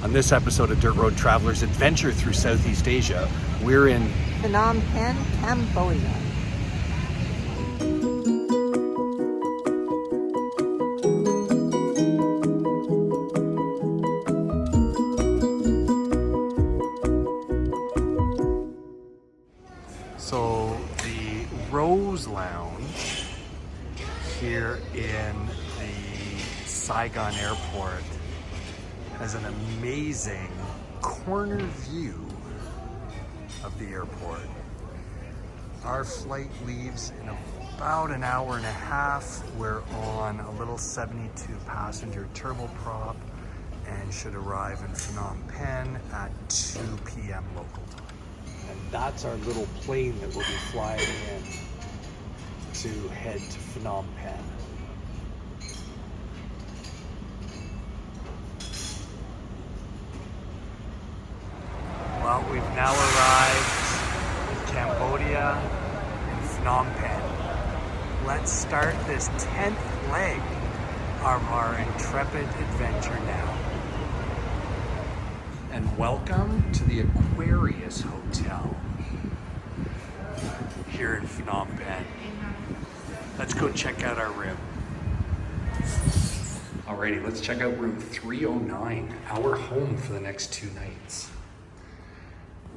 On this episode of Dirt Road Travelers Adventure through Southeast Asia, we're in Phnom Penh, Cambodia. So the Rose Lounge here in the Saigon airport has an amazing corner view of the airport. Our flight leaves in about an hour and a half. We're on a little 72 passenger turboprop and should arrive in Phnom Penh at 2 p.m. local time. And that's our little plane that we'll be flying in to head to Phnom Penh. Well, we've now arrived in Cambodia, in Phnom Penh. Let's start this 10th leg of our intrepid adventure now. And welcome to the Aquarius Hotel here in Phnom Penh. Let's go check out our room. Alrighty, let's check out room 309, our home for the next 2 nights.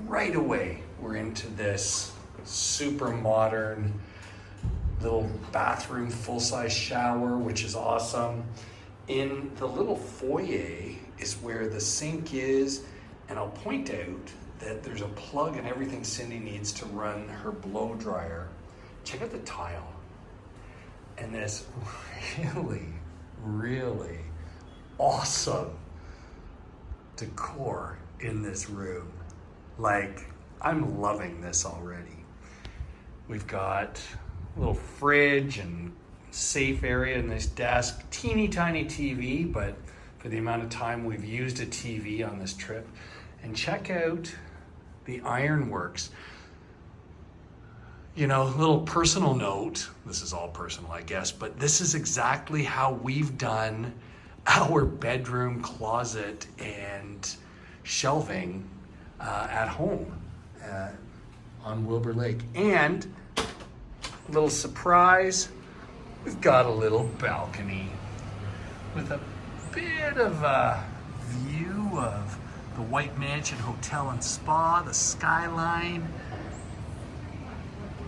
Right away, we're into this super modern little bathroom, full-size shower, which is awesome. In the little foyer is where the sink is, and I'll point out that there's a plug and everything Cindy needs to run her blow dryer. Check out the tile. And this really, really awesome decor in this room. Like, I'm loving this already. We've got a little fridge and safe area in this desk, teeny tiny TV, but for the amount of time we've used a TV on this trip. And check out the ironworks. You know, little personal note, this is all personal, I guess, but this is exactly how we've done our bedroom, closet, and shelving at home on Wilbur Lake. And little surprise, we've got a little balcony with a bit of a view of the White Mansion Hotel and Spa, the skyline.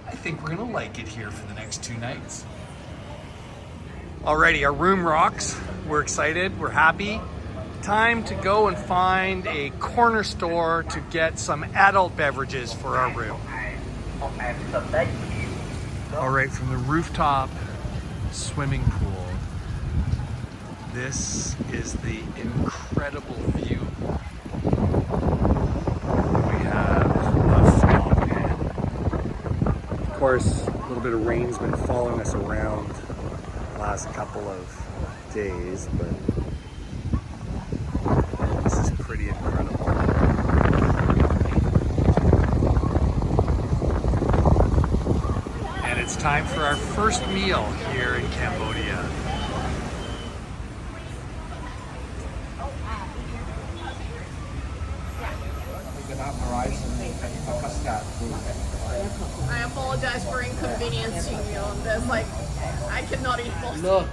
I think we're gonna like it here for the next 2 nights. Alrighty, our room rocks. We're excited, we're happy. Time to go and find a corner store to get some adult beverages for our room. All right, from the rooftop swimming pool, this is the incredible view we have of Phnom Penh. Of course, a little bit of rain's been following us around the last couple of days, but this is pretty incredible. And it's time for our first meal here in Cambodia. I apologize for inconveniencing you on this. Like, I cannot eat both. Look,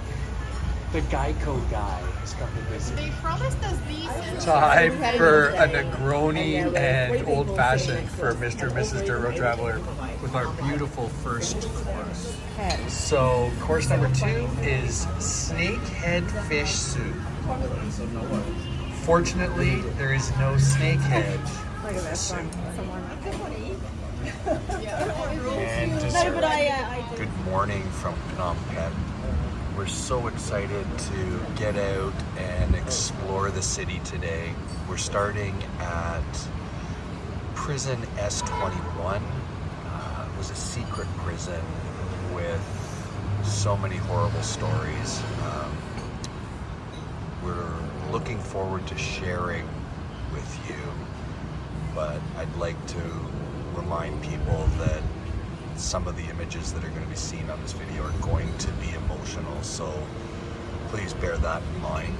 the Geico guy has come to visit. They promised us these. Time for a Negroni and old fashioned for Mr. and Mrs. Dirt Road Traveler with our beautiful first course. So course number 2 is snakehead fish soup. Fortunately, there is no snakehead soup. And dessert. Good morning from Phnom Penh. We're so excited to get out and explore the city today. We're starting at prison S21. It was a secret prison with so many horrible stories. We're looking forward to sharing with you, but I'd like to remind people that some of the images that are going to be seen on this video are going to be emotional, so please bear that in mind.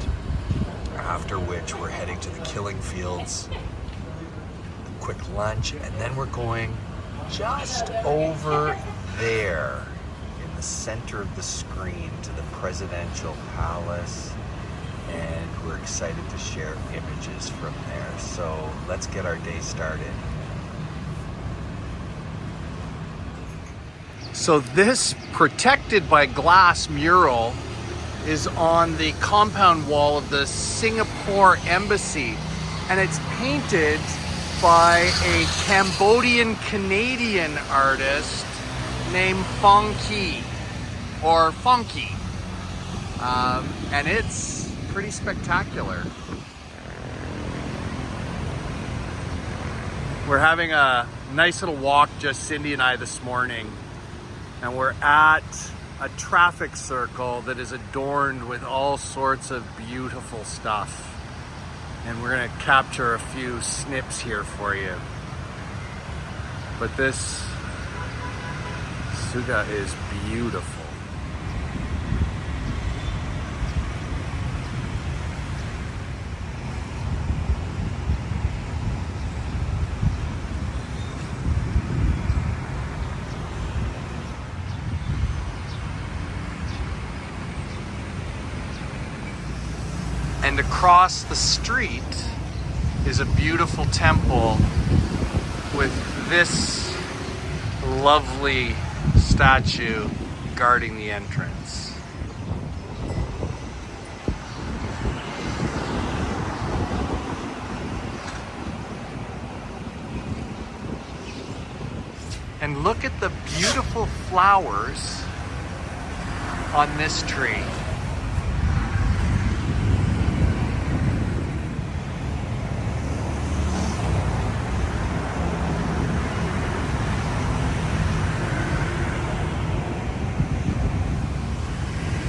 After which we're heading to the killing fields, quick lunch, and then we're going just over there in the center of the screen to the presidential palace, and we're excited to share images from there. So let's get our day started. So this protected by glass mural is on the compound wall of the Singapore embassy, and it's painted by a Cambodian Canadian artist named Funky or Funky, and it's pretty spectacular. We're having a nice little walk, just Cindy and I, this morning, and we're at a traffic circle that is adorned with all sorts of beautiful stuff. And we're gonna capture a few snips here for you. But this Suga is beautiful. And across the street is a beautiful temple with this lovely statue guarding the entrance. And look at the beautiful flowers on this tree.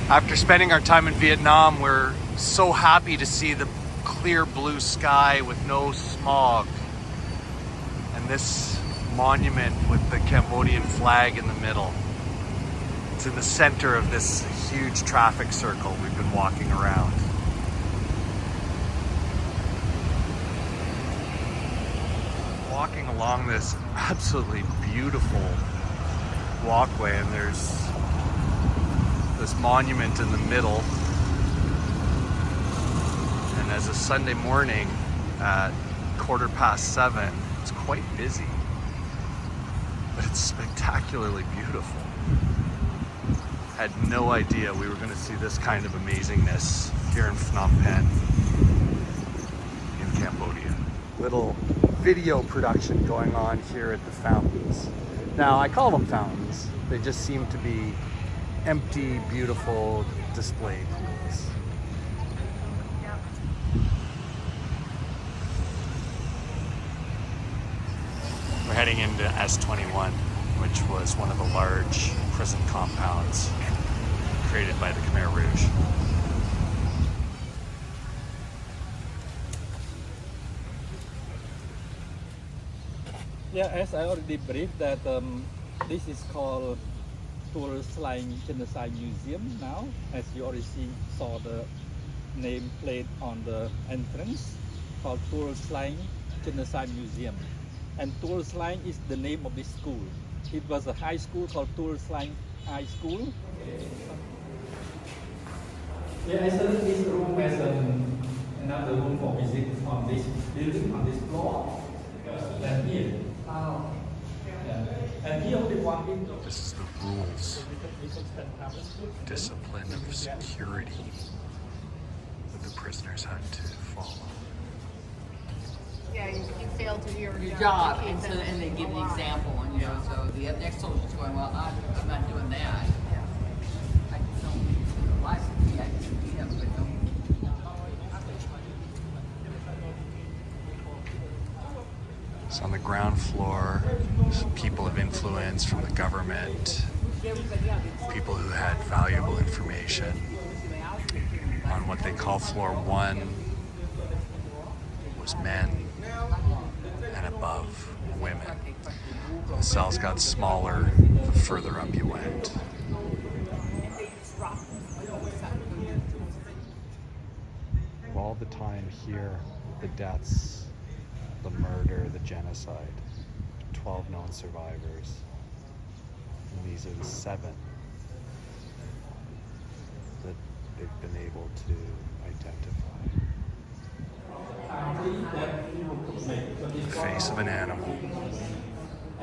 After spending our time in Vietnam, we're so happy to see the clear blue sky with no smog. And this monument with the Cambodian flag in the middle. It's in the center of this huge traffic circle we've been walking around. Walking along this absolutely beautiful walkway, and there's this monument in the middle, and as a Sunday morning at 7:15, it's quite busy, but it's spectacularly beautiful. Had no idea we were going to see this kind of amazingness here in Phnom Penh in Cambodia. Little video production going on here at the fountains. Now I call them fountains, they just seem to be empty, beautiful display pools. We're heading into S21, which was one of the large prison compounds created by the Khmer Rouge. Yeah, as I already briefed that this is called Tourist Line Genocide Museum now, as you already saw the name plate on the entrance, called Tourist Line Genocide Museum. And Tourist Line is the name of this school. It was a high school called Tourist Line High School. Yeah, I selected this room as another room for visit on this building, on this floor. And here. And here we want window. This is the rules, discipline of security that the prisoners had to follow. Yeah, you failed to do your job, and they give an example, and so the next soldier's going, well, I'm not doing that. I don't license yet. So on the ground floor, people of influence from the government, people who had valuable information. On what they call floor 1 was men, and above, women. The cells got smaller the further up you went. All the time here the deaths, the murder, the genocide. 12 known survivors. And these are the 7 that they've been able to identify. The face of an animal.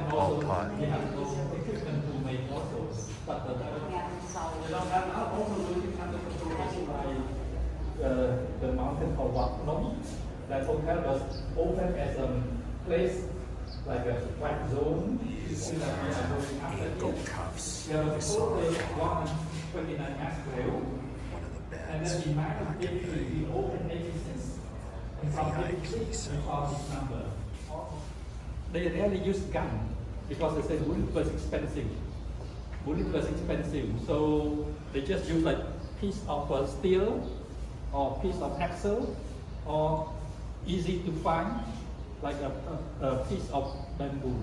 Pol Pot. The mountain called Wat Phnom. That hotel was open as a place, like a white zone. Goat cuffs. We have We saw one 29 mass grave. one of the And beds then we might have back in been open 86. And from 86 we found this number. They rarely use gun because they say bullet was expensive. Bullet was expensive, so they just use like piece of steel or piece of axle or easy to find like a piece of bamboo.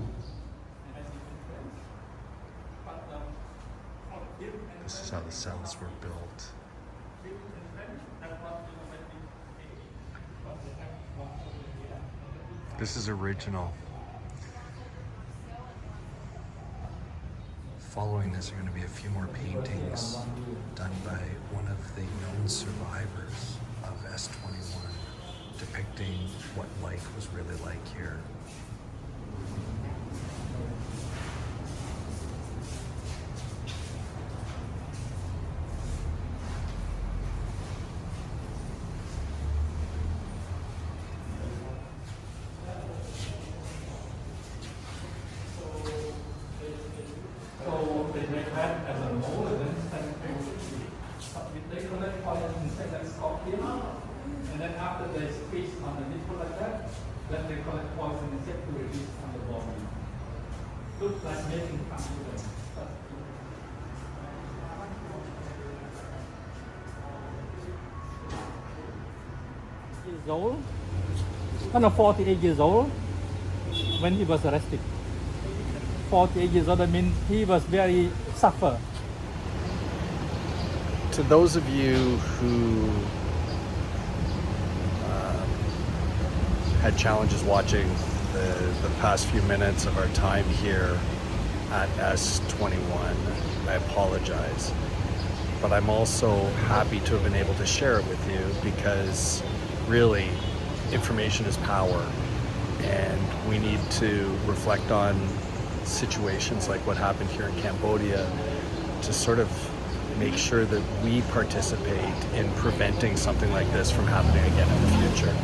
This is how the cells were built. This is original. Following this are going to be a few more paintings done by one of the known survivors of S21, depicting what life was really like here. So they make that as a mold and then they collect poison insect like scorpion, and then after they squeeze on the nipple like that, then they collect poison insect to release on the body. Looks like making fun of them. Years old, 48 years old when he was arrested. 48 years old, I mean, he was very suffer. To those of you who had challenges watching the past few minutes of our time here at S21, I apologize. But I'm also happy to have been able to share it with you because really, information is power. And we need to reflect on situations like what happened here in Cambodia to sort of make sure that we participate in preventing something like this from happening again in the future.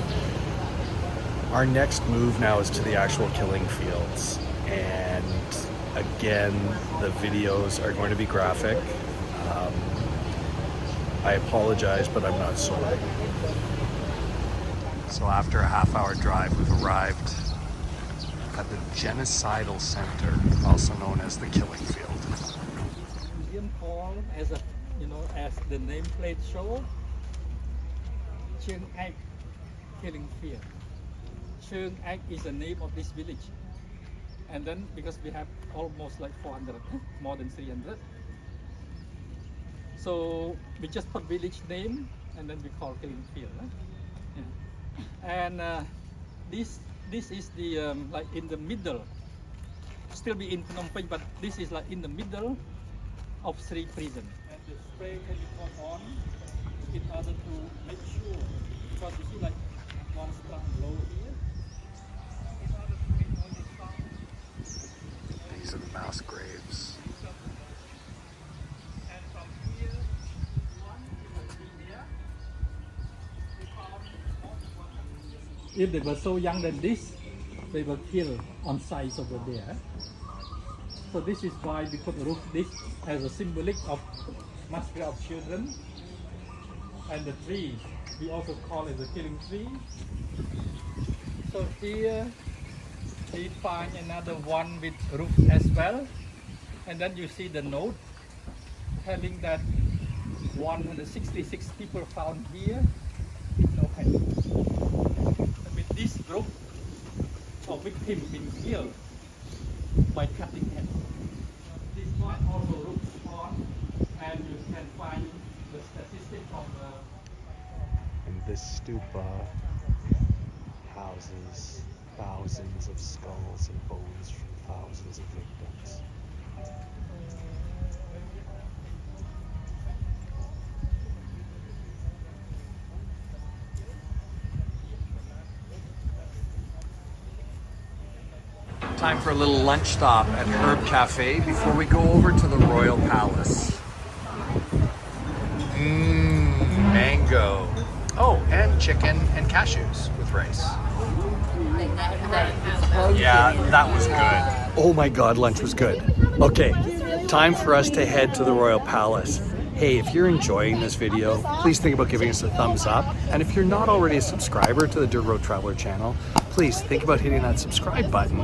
Our next move now is to the actual killing fields, and again the videos are going to be graphic. I apologize, but I'm not sorry. So after a half-hour drive, we've arrived at the Genocidal Center, also known as the Killing Field. Museum called as a, as the nameplate show, Cheung Ek Killing Field. Cheung Ek is the name of this village. And then because we have almost like 400, more than 300. So we just put village name and then we call Killing Field. Right? Yeah. And this is the like in the middle, still be in Phnom Penh, but this is like in the middle of 3 prisons. And the spray can be put on in order to make sure, because you see like one strong blow here. In order to make all the sound. These are the mass graves. And from here, one will be here. We found more than 100 years ago. If they were so young than this, they were killed on site over there. So this is why we put roof this as a symbolic of massacre of children. And the tree, we also call it the killing tree. So here we find another one with roof as well. And then you see the note telling that 166 people found here with no head. With this group of victims being killed by cutting head. This one also looks on, and you can find the statistics of And this stupa houses, thousands of skulls and bones from thousands of victims. Time for a little lunch stop at Herb Cafe before we go over to the Royal Palace. Mango. Oh, and chicken and cashews with rice. Yeah, that was good. Oh my God, lunch was good. Okay, time for us to head to the Royal Palace. Hey, if you're enjoying this video, please think about giving us a thumbs up. And if you're not already a subscriber to the Dirt Road Traveler channel, please think about hitting that subscribe button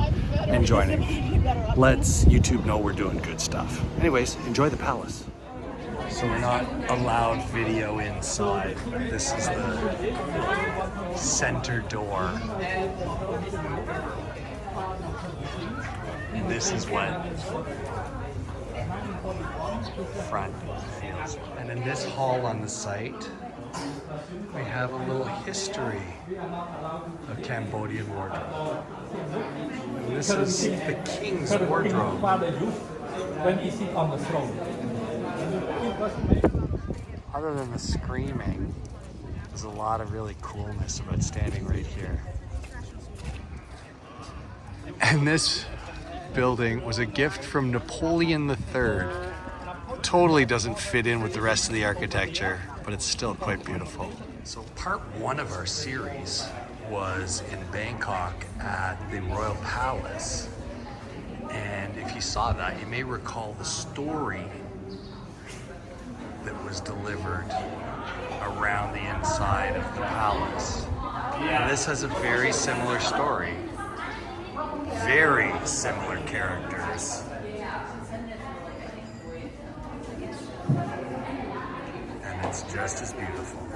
and joining. Lets YouTube know we're doing good stuff. Anyways, enjoy the palace. So we're not allowed video inside. This is the center door. And this is what front feels. And in this hall on the site, we have a little history of Cambodian wardrobe. And this is the king's wardrobe. When he sits on the throne. Other than the screaming, there's a lot of really coolness about standing right here. And this building was a gift from Napoleon III. Totally doesn't fit in with the rest of the architecture, but it's still quite beautiful. So part one of our series was in Bangkok at the Royal Palace. And if you saw that, you may recall the story that was delivered around the inside of the palace. And this has a very similar story. Very similar characters. And it's just as beautiful.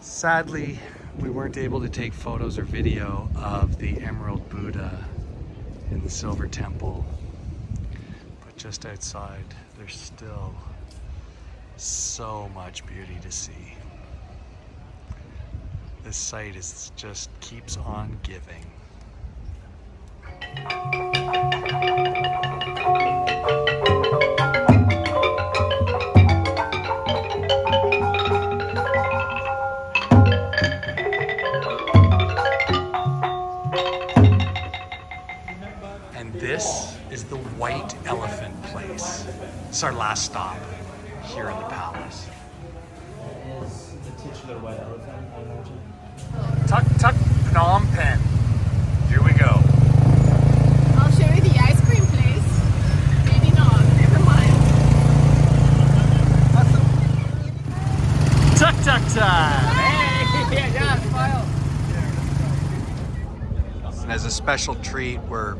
Sadly, we weren't able to take photos or video of the Emerald Buddha in the Silver Temple. But just outside, there's still so much beauty to see. This site is just keeps on giving. And this is the White Elephant place. It's our last stop here in the palace. Is the titular white elephant, I imagine. Tuk Tuk Phnom Penh. Here we go. I'll show you the ice cream place. Maybe not. Never mind. Tuk Tuk time! Yeah, yeah, smile. And as a special treat, we're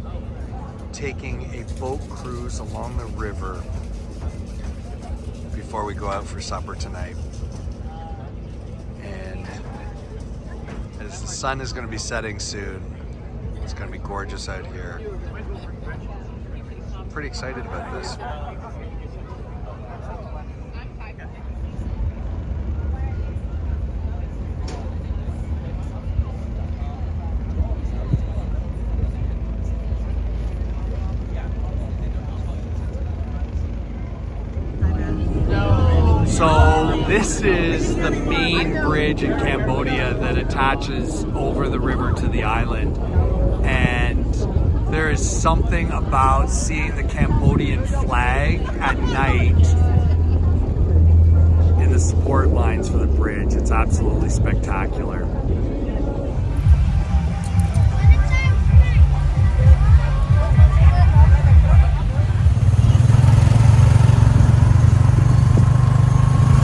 taking a boat cruise along the river before we go out for supper tonight. And as the sun is going to be setting soon, it's going to be gorgeous out here. I'm pretty excited about this. So this is the main bridge in Cambodia that attaches over the river to the island. And there is something about seeing the Cambodian flag at night in the support lines for the bridge. It's absolutely spectacular.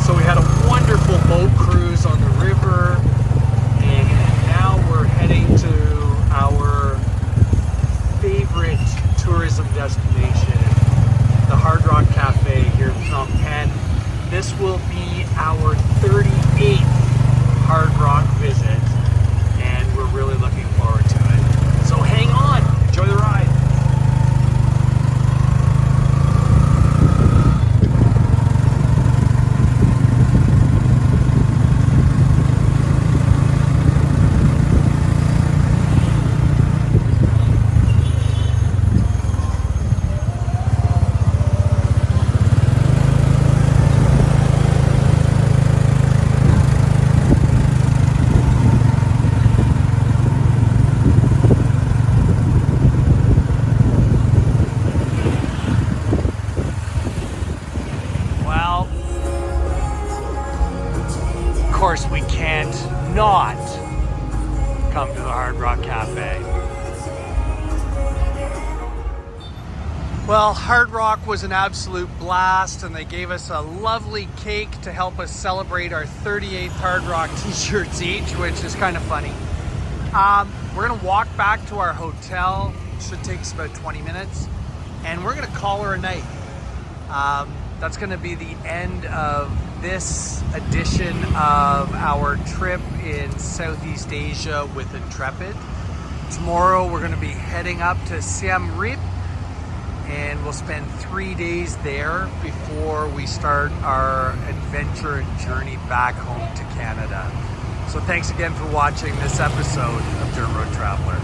So we had a wonderful boat cruise on the river, and now we're heading to our favorite tourism destination, the Hard Rock Cafe here in Phnom Penh. This will be our 38th Hard Rock visit, and we're really looking forward to it. So hang on, enjoy the ride. course, we can't not come to the Hard Rock Cafe. Well, Hard Rock was an absolute blast, and they gave us a lovely cake to help us celebrate our 38th Hard Rock t-shirts each, which is kind of funny. We're gonna walk back to our hotel. Should take us about 20 minutes, and we're gonna call her a night. That's gonna be the end of this edition of our trip in Southeast Asia with Intrepid. Tomorrow we're gonna be heading up to Siem Reap, and we'll spend 3 days there before we start our adventure and journey back home to Canada. So thanks again for watching this episode of Dirt Road Traveler.